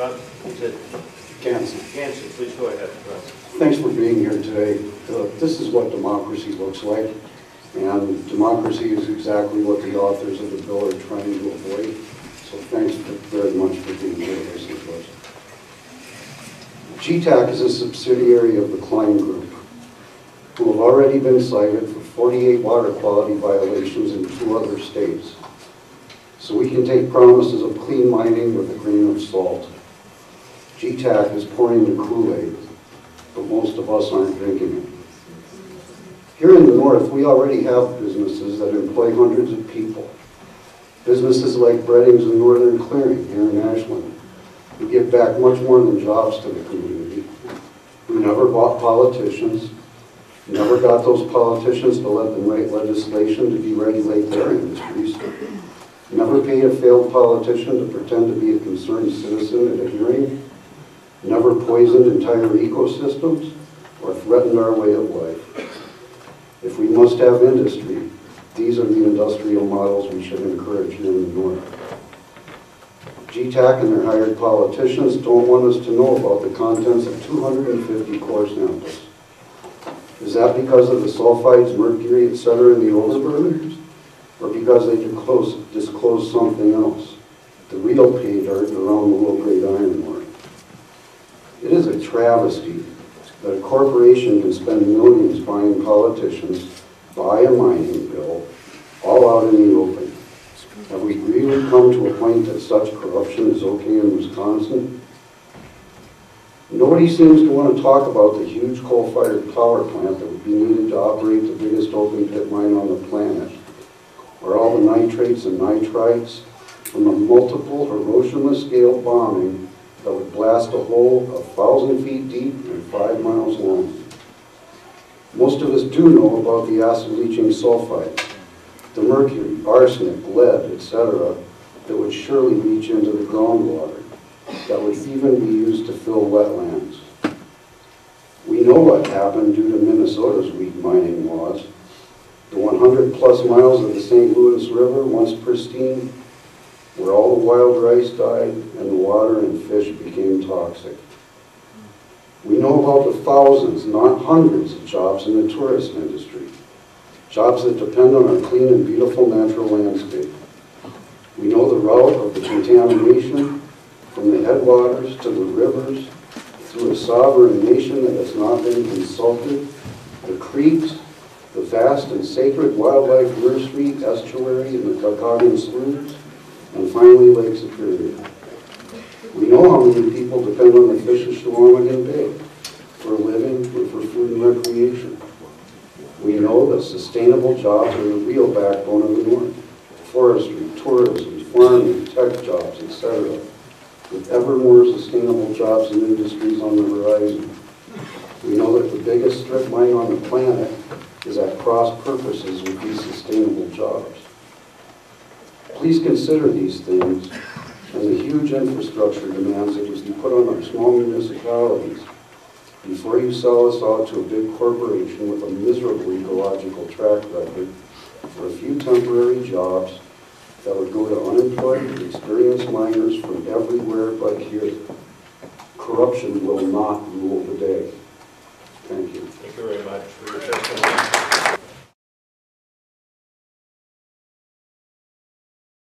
Rob, is it Jansen. Jansen? Please go ahead, Rob. Thanks for being here today. This is what democracy looks like, and democracy is exactly what the authors of the bill are trying to avoid. So thanks very much for being here with us. GTAC is a subsidiary of the Klein Group, who have already been cited for 48 water quality violations in 2 other states. So we can take promises of clean mining with a grain of salt. GTAC is pouring the Kool-Aid, but most of us aren't drinking it. Here in the north, we already have businesses that employ hundreds of people. Businesses like Breadings and Northern Clearing here in Ashland, who give back much more than jobs to the community. We never bought politicians, never got those politicians to let them write legislation to deregulate their industries, never paid a failed politician to pretend to be a concerned citizen at a hearing, never poisoned entire ecosystems, or threatened our way of life. If we must have industry, these are the industrial models we should encourage here in the north. GTAC and their hired politicians don't want us to know about the contents of 250 core samples. Is that because of the sulfides, mercury, etc. in the overburners? Or because they disclose something else? The real pay dirt around the low-grade iron ore. It is a travesty that a corporation can spend millions buying politicians, buy a mining bill, all out in the open. Have we really come to a point that such corruption is okay in Wisconsin? Nobody seems to want to talk about the huge coal-fired power plant that would be needed to operate the biggest open pit mine on the planet, where all the nitrates and nitrites from a multiple Hiroshima scale bombing that would blast a hole 1,000 feet deep and 5 miles long. Most of us do know about the acid leaching sulfides, the mercury, arsenic, lead, etc., that would surely leach into the groundwater, that would even be used to fill wetlands. We know what happened due to Minnesota's weak mining laws. The 100+ miles of the St. Louis River, once pristine, where all the wild rice died and the water and fish became toxic. We know about the thousands, not hundreds, of jobs in the tourist industry, jobs that depend on our clean and beautiful natural landscape. We know the route of the contamination from the headwaters to the rivers, through a sovereign nation that has not been consulted, the creeks, the vast and sacred wildlife nursery estuary in the Kakagan sloughs, and finally Lake Superior. We know how many people depend on the fish of Chequamegon Bay for a living and for food and recreation. We know that sustainable jobs are the real backbone of the north. Forestry, tourism, farming, tech jobs, etc., with ever more sustainable jobs and industries on the horizon. We know that the biggest strip mine on the planet is at cross purposes with these sustainable jobs. Please consider these things and the huge infrastructure demands that must be put on our small municipalities before you sell us out to a big corporation with a miserable ecological track record for a few temporary jobs that would go to unemployed, experienced miners from everywhere but here. Corruption will not rule the day.